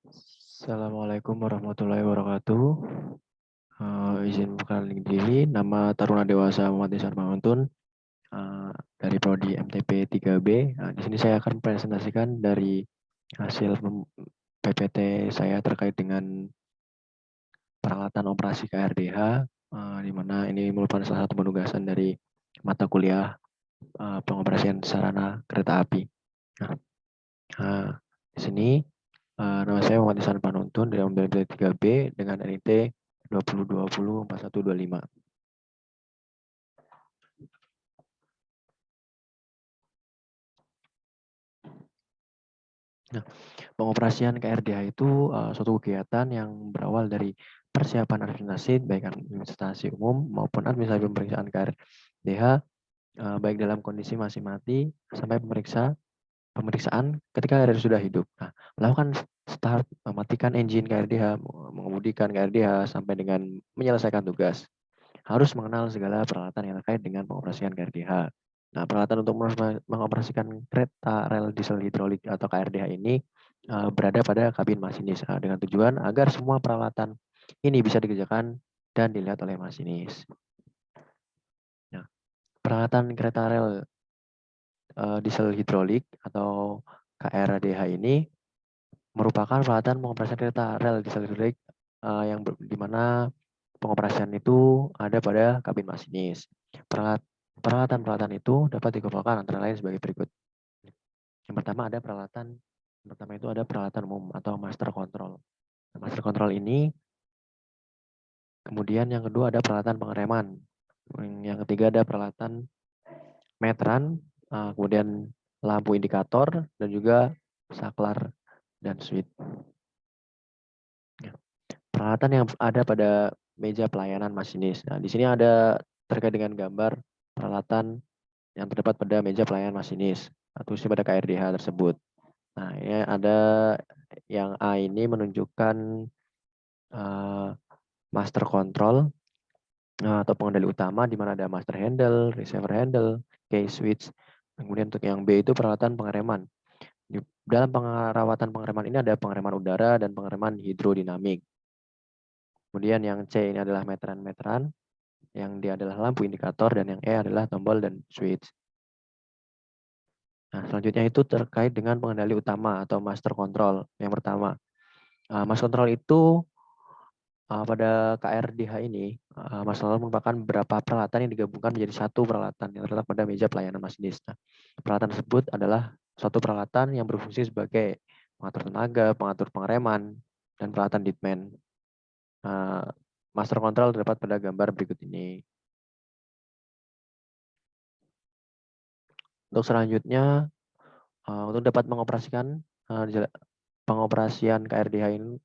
Assalamualaikum warahmatullahi wabarakatuh. Izin perkenalkan diri, nama Taruna Dewasa Muhammad Nisar Manguntun dari Prodi MTP 3B. Di sini saya akan presentasikan dari hasil PPT saya terkait dengan peralatan operasi KRDH, di mana ini merupakan salah satu penugasan dari mata kuliah pengoperasian sarana kereta api. Nah, di sini nama saya Muhammad Ihsan Panuntun dari MTP 3B dengan NIT 20204125. Nah, pengoperasian KRDH itu suatu kegiatan yang berawal dari persiapan administrasi baik administrasi umum maupun administrasi pemeriksaan KRDH baik dalam kondisi masih mati sampai pemeriksaan ketika KRDH sudah hidup. Nah, melakukan start, mematikan engine KRDH, mengemudikan KRDH sampai dengan menyelesaikan tugas. Harus mengenal segala peralatan yang terkait dengan pengoperasian KRDH. Nah, peralatan untuk mengoperasikan kereta rel diesel hidrolik atau KRDH ini berada pada kabin masinis dengan tujuan agar semua peralatan ini bisa dikerjakan dan dilihat oleh masinis. Nah, peralatan kereta rel diesel hidrolik atau KRDH ini merupakan peralatan pengoperasian kereta rel diesel hidrolik yang di mana pengoperasian itu ada pada kabin masinis. Peralatan-peralatan itu dapat dikelompokkan antara lain sebagai berikut. Yang pertama itu ada peralatan umum atau master control. Master control ini, kemudian yang kedua ada peralatan pengereman. Yang ketiga ada peralatan meteran, kemudian lampu indikator, dan juga saklar dan switch. Peralatan yang ada pada meja pelayanan masinis. Nah, di sini ada terkait dengan gambar peralatan yang terdapat pada meja pelayanan masinis atau pada KRDH tersebut. Nah, ini ada yang A ini menunjukkan master control atau pengendali utama di mana ada master handle, receiver handle, key switch. Kemudian untuk yang B itu peralatan pengereman. Di dalam perawatan pengereman ini ada pengereman udara dan pengereman hidrodinamik. Kemudian yang C ini adalah meteran-meteran, yang D adalah lampu indikator, dan yang E adalah tombol dan switch. Nah, selanjutnya itu terkait dengan pengendali utama atau master control. Yang pertama, master control itu pada KRDH ini, master control merupakan beberapa peralatan yang digabungkan menjadi satu peralatan yang terletak pada meja pelayanan masinis. Nah, peralatan tersebut adalah suatu peralatan yang berfungsi sebagai pengatur tenaga, pengatur pengereman, dan peralatan ditman. Master control terdapat pada gambar berikut ini. Untuk selanjutnya, untuk dapat mengoperasikan pengoperasian KRDH ini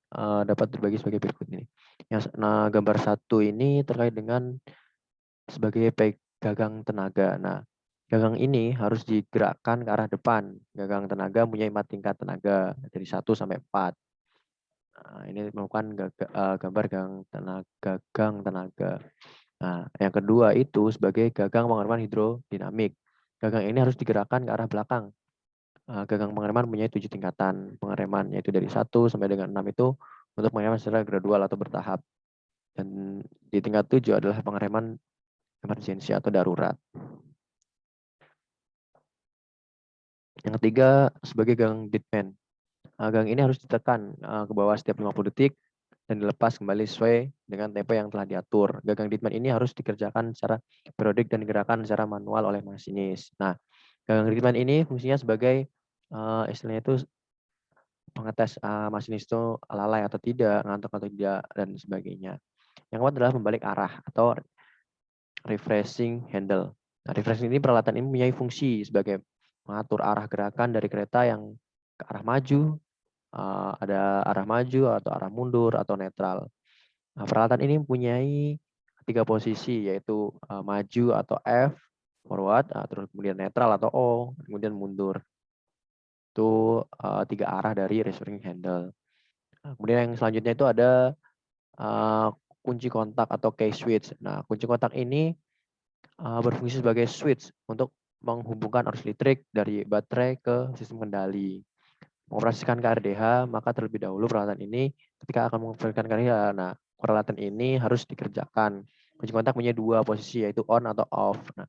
dapat dibagi sebagai berikut ini. Nah, gambar satu ini terkait dengan sebagai gagang tenaga. Nah, gagang ini harus digerakkan ke arah depan. Gagang tenaga punya 4 tingkat tenaga dari 1 sampai 4. Nah, ini merupakan gambar gagang tenaga. Nah, yang kedua itu sebagai gagang pengereman hidrodinamik. Gagang ini harus digerakkan ke arah belakang. Gagang pengereman punya 7 tingkatan pengereman, yaitu dari 1 sampai dengan 6 itu untuk pengereman secara gradual atau bertahap. Dan di tingkat 7 adalah pengereman emergensi atau darurat. Yang ketiga sebagai gagang ditman. Gagang ini harus ditekan ke bawah setiap 50 detik dan dilepas kembali sesuai dengan tempo yang telah diatur. Gagang ditman ini harus dikerjakan secara periodik dan digerakkan secara manual oleh masinis. Nah, gagang ditman ini fungsinya sebagai istilahnya itu pengetes masinis itu lalai atau tidak, ngantuk atau tidak, dan sebagainya. Yang keempat adalah membalik arah atau refreshing handle. Nah, refreshing ini peralatan ini mempunyai fungsi sebagai mengatur arah gerakan dari kereta yang ke arah maju, ada arah maju atau arah mundur atau netral. Nah, peralatan ini mempunyai 3 posisi, yaitu maju atau F, forward, terus kemudian netral atau O, kemudian mundur. Itu 3 arah dari refreshing handle. Nah, kemudian yang selanjutnya itu ada kunci kontak atau key switch. Nah, kunci kontak ini berfungsi sebagai switch untuk menghubungkan arus listrik dari baterai ke sistem kendali. mengoperasikan KRDH, maka terlebih dahulu peralatan ini ketika akan mengoperasikan KRDH, nah peralatan ini harus dikerjakan. Kunci kontak punya dua posisi, yaitu on atau off. Nah,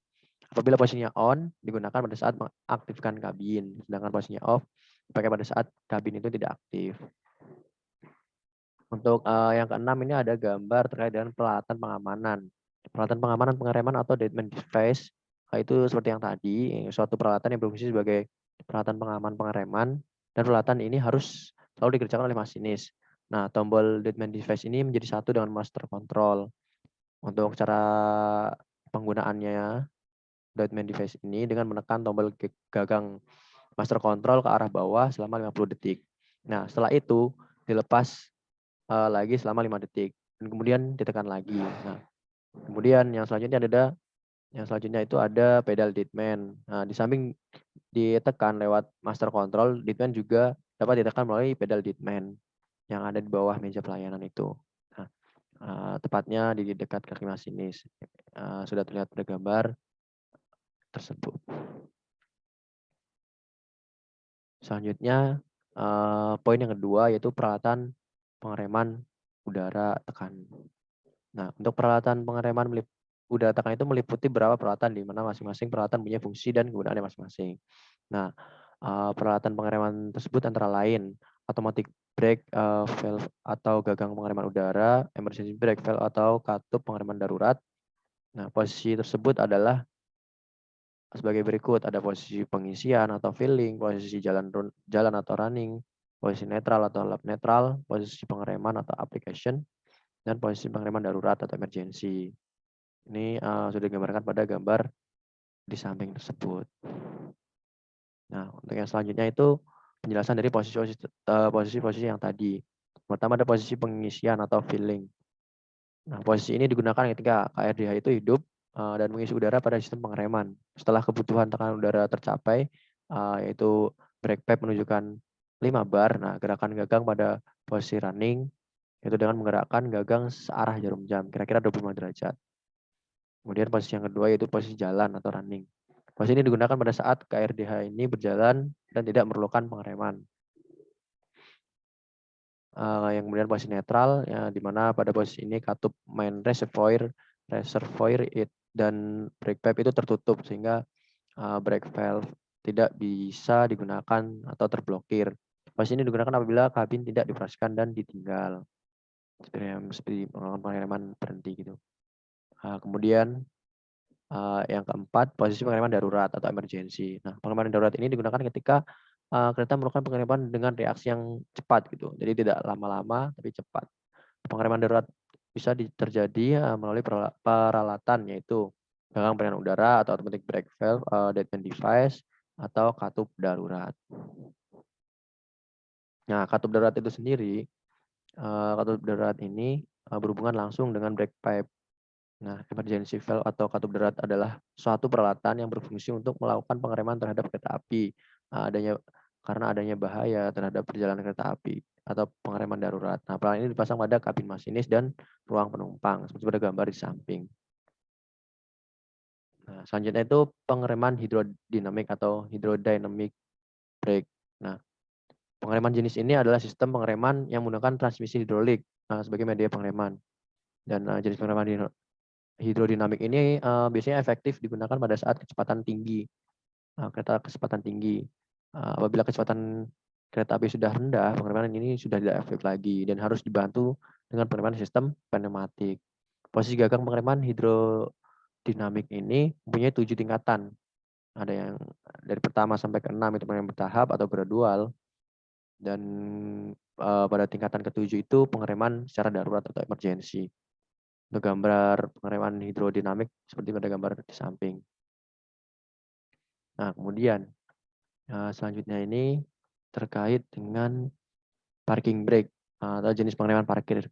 apabila posisinya on, digunakan pada saat mengaktifkan kabin, sedangkan posisinya off dipakai pada saat kabin itu tidak aktif. Untuk yang keenam ini ada gambar terkait dengan peralatan pengamanan. Peralatan pengamanan pengereman atau deadman device, itu seperti yang tadi, suatu peralatan yang berfungsi sebagai peralatan pengaman pengereman, dan peralatan ini harus selalu dikerjakan oleh masinis. Nah, tombol deadman device ini menjadi satu dengan master control. Untuk cara penggunaannya, deadman device ini dengan menekan tombol gagang master control ke arah bawah selama 50 detik. Nah, setelah itu dilepas lagi selama 5 detik dan kemudian ditekan lagi. Nah, kemudian yang selanjutnya itu ada pedal deadman. Nah, di samping ditekan lewat master control, deadman juga dapat ditekan melalui pedal deadman yang ada di bawah meja pelayanan itu. Nah, tepatnya di dekat kaki masinis. Sudah terlihat pada gambar tersebut. Selanjutnya, poin yang kedua yaitu peralatan pengereman udara tekan. Nah, untuk peralatan pengereman udara tekan itu meliputi beberapa peralatan di mana masing-masing peralatan punya fungsi dan kegunaannya masing-masing. Nah, peralatan pengereman tersebut antara lain automatic brake valve atau gagang pengereman udara, emergency brake valve atau katup pengereman darurat. Nah, posisi tersebut adalah sebagai berikut, ada posisi pengisian atau filling, posisi jalan atau running, posisi netral atau lap netral, posisi pengereman atau application, dan posisi pengereman darurat atau emergency. Ini sudah digambarkan pada gambar di samping tersebut. Nah, untuk yang selanjutnya itu penjelasan dari posisi-posisi yang tadi. Pertama ada posisi pengisian atau filling. Nah, posisi ini digunakan ketika KRDH itu hidup dan mengisi udara pada sistem pengereman. Setelah kebutuhan tekanan udara tercapai, yaitu brake pipe menunjukkan 5 bar. Nah, gerakan gagang pada posisi running itu dengan menggerakkan gagang searah jarum jam, kira-kira 25 derajat. Kemudian posisi yang kedua yaitu posisi jalan atau running. Posisi ini digunakan pada saat KRDH ini berjalan dan tidak memerlukan pengereman. Yang kemudian posisi netral, ya, di mana pada posisi ini katup main reservoir dan brake pipe itu tertutup sehingga brake valve tidak bisa digunakan atau terblokir. Posisi ini digunakan apabila kabin tidak dioperasikan dan ditinggal. Seperti pengereman berhenti gitu. Kemudian yang keempat, posisi pengereman darurat atau emergency. Nah, pengereman darurat ini digunakan ketika kereta melakukan pengereman dengan reaksi yang cepat gitu. Jadi tidak lama-lama tapi cepat. Pengereman darurat bisa terjadi melalui peralatan yaitu gagang pengereman udara atau automatic brake valve, deadman device atau katup darurat. Nah, katup darurat itu sendiri, katup darurat ini berhubungan langsung dengan brake pipe. Nah, emergency valve atau katup darurat adalah suatu peralatan yang berfungsi untuk melakukan pengereman terhadap kereta api. Karena adanya bahaya terhadap perjalanan kereta api atau pengereman darurat. Nah, peralatan ini dipasang pada kabin masinis dan ruang penumpang, seperti pada gambar di samping. Nah, selanjutnya itu pengereman hidrodinamik atau hydrodynamic brake. Nah, pengereman jenis ini adalah sistem pengereman yang menggunakan transmisi hidrolik sebagai media pengereman. Dan jenis pengereman hidrodinamik ini biasanya efektif digunakan pada saat kecepatan tinggi, kereta kecepatan tinggi. Apabila kecepatan kereta api sudah rendah, pengereman ini sudah tidak efektif lagi dan harus dibantu dengan pengereman sistem pneumatik. Posisi gagang pengereman hidrodinamik ini mempunyai 7 tingkatan. Ada yang dari pertama sampai ke-6 itu pengereman bertahap atau gradual, dan pada tingkatan ke-7 itu pengereman secara darurat atau emergency. Untuk gambar pengereman hidrodinamik seperti pada gambar di samping. Nah, kemudian selanjutnya ini terkait dengan parking brake atau jenis pengereman parkir,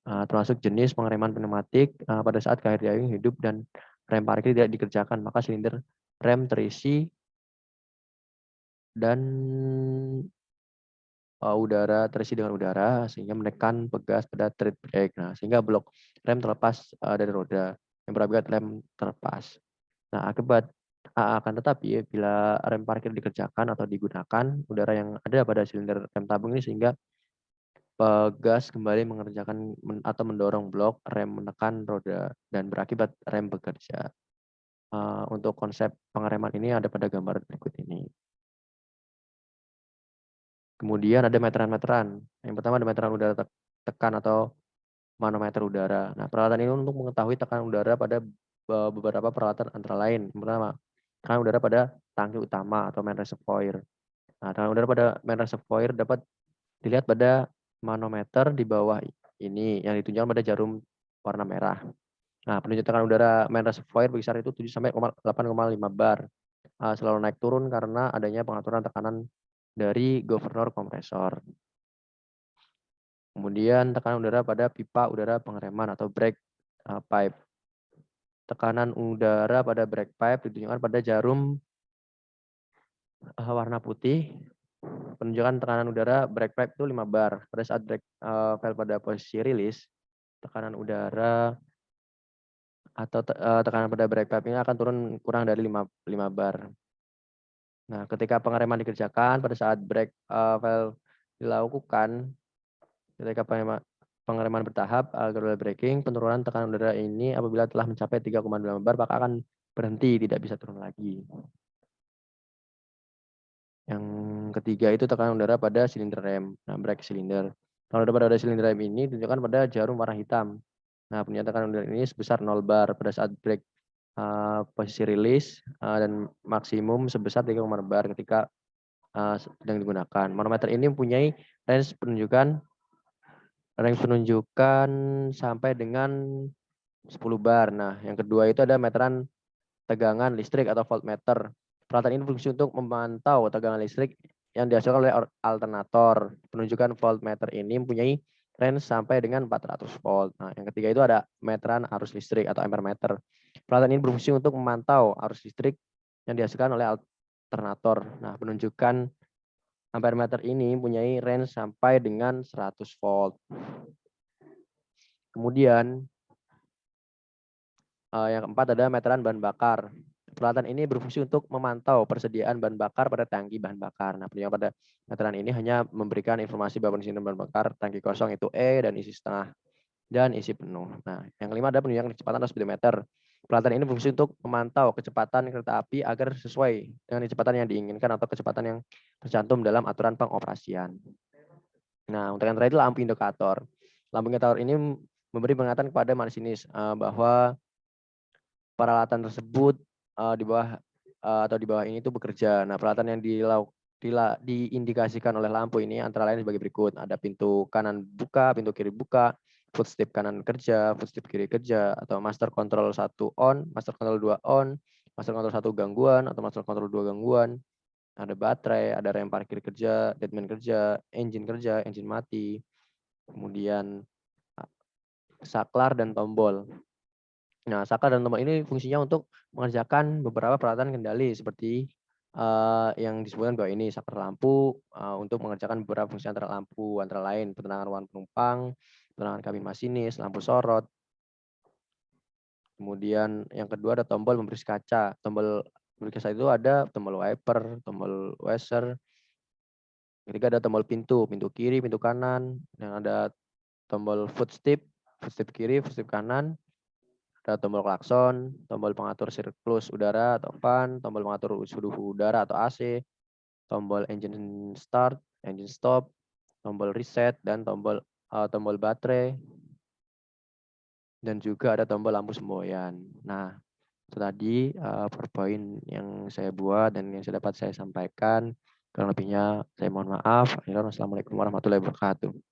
termasuk jenis pengereman pneumatik pada saat KRDI hidup dan rem parkir tidak dikerjakan, maka silinder rem terisi dan udara terisi dengan udara sehingga menekan pegas pada tread brake. Nah, sehingga blok rem terlepas dari roda yang berakibat rem terlepas. Nah, akibat Akan tetapi bila rem parkir dikerjakan atau digunakan, udara yang ada pada silinder rem tabung ini sehingga pegas kembali mengerjakan atau mendorong blok rem menekan roda dan berakibat rem bekerja. Untuk konsep pengereman ini ada pada gambar berikut ini. Kemudian ada meteran-meteran. Yang pertama ada meteran udara tekan atau manometer udara. Nah, peralatan ini untuk mengetahui tekanan udara pada beberapa peralatan antara lain. Yang pertama, tekanan udara pada tangki utama atau main reservoir. Nah, tekanan udara pada main reservoir dapat dilihat pada manometer di bawah ini yang ditunjukkan pada jarum warna merah. Nah, penunjuk tekanan udara main reservoir berkisar itu 7 sampai 8,5 bar. Selalu naik turun karena adanya pengaturan tekanan dari governor kompresor. Kemudian tekanan udara pada pipa udara pengereman atau brake pipe. Tekanan udara pada brake pipe ditunjukkan pada jarum warna putih. Penunjukan tekanan udara brake pipe itu 5 bar. Pada saat brake valve pada posisi rilis, tekanan udara atau tekanan pada brake pipe ini akan turun kurang dari 5 bar. Nah, ketika pengereman dikerjakan pada saat brake valve dilakukan, ketika pengereman bertahap, gradual braking, penurunan tekanan udara ini apabila telah mencapai 3,2 bar maka akan berhenti, tidak bisa turun lagi. Yang ketiga itu tekanan udara pada silinder rem, nah brake cylinder. Tekanan udara pada silinder rem ini ditunjukkan pada jarum warna hitam. Nah, punya tekanan udara ini sebesar 0 bar pada saat brake posisi rilis dan maksimum sebesar 3,5 bar ketika sedang digunakan. Manometer ini mempunyai range penunjukan sampai dengan 10 bar. Nah, yang kedua itu ada meteran tegangan listrik atau voltmeter. Peralatan ini berfungsi untuk memantau tegangan listrik yang dihasilkan oleh alternator. Penunjukan voltmeter ini mempunyai range sampai dengan 400 volt. Nah, yang ketiga itu ada meteran arus listrik atau ampermeter. Peralatan ini berfungsi untuk memantau arus listrik yang dihasilkan oleh alternator. Nah, penunjukan ampermeter ini mempunyai range sampai dengan 100 volt. Kemudian yang keempat ada meteran bahan bakar. Peralatan ini berfungsi untuk memantau persediaan bahan bakar pada tangki bahan bakar. Nah, penunjukan pada meteran ini hanya memberikan informasi bahwa isi bahan bakar tangki kosong itu E dan isi setengah dan isi penuh. Nah, yang kelima ada penunjukan kecepatan atau speedometer. Peralatan ini berfungsi untuk memantau kecepatan kereta api agar sesuai dengan kecepatan yang diinginkan atau kecepatan yang tercantum dalam aturan pengoperasian. Nah, untuk yang terakhir lampu indikator. Lampu indikator ini memberi peringatan kepada masinis bahwa peralatan tersebut di bawah atau di bawah ini itu bekerja. Nah, peralatan yang diindikasikan oleh lampu ini antara lain sebagai berikut. Ada pintu kanan buka, pintu kiri buka, footstep kanan kerja, footstep kiri kerja, atau master control 1 on, master control 2 on, master control 1 gangguan, atau master control 2 gangguan. Ada baterai, ada rem parkir kerja, deadman kerja, engine mati, kemudian saklar dan tombol. Nah, saklar dan tombol ini fungsinya untuk mengerjakan beberapa peralatan kendali seperti yang disebutkan bahwa ini saklar lampu untuk mengerjakan beberapa fungsi antara lampu, antara lain penerangan ruang penumpang, penerangan kabin masinis, lampu sorot. Kemudian yang kedua ada tombol membersih kaca. Tombol membersih kaca itu ada tombol wiper, tombol washer. Ketiga ada tombol pintu kiri, pintu kanan, dan ada tombol footstep kiri, footstep kanan. Ada tombol klakson, tombol pengatur siklus udara atau fan, tombol pengatur suhu udara atau AC, tombol engine start, engine stop, tombol reset, dan tombol baterai, dan juga ada tombol lampu semboyan. Nah, itu tadi PowerPoint yang saya buat dan yang dapat saya sampaikan. Kurang lebihnya saya mohon maaf. Assalamualaikum warahmatullahi wabarakatuh.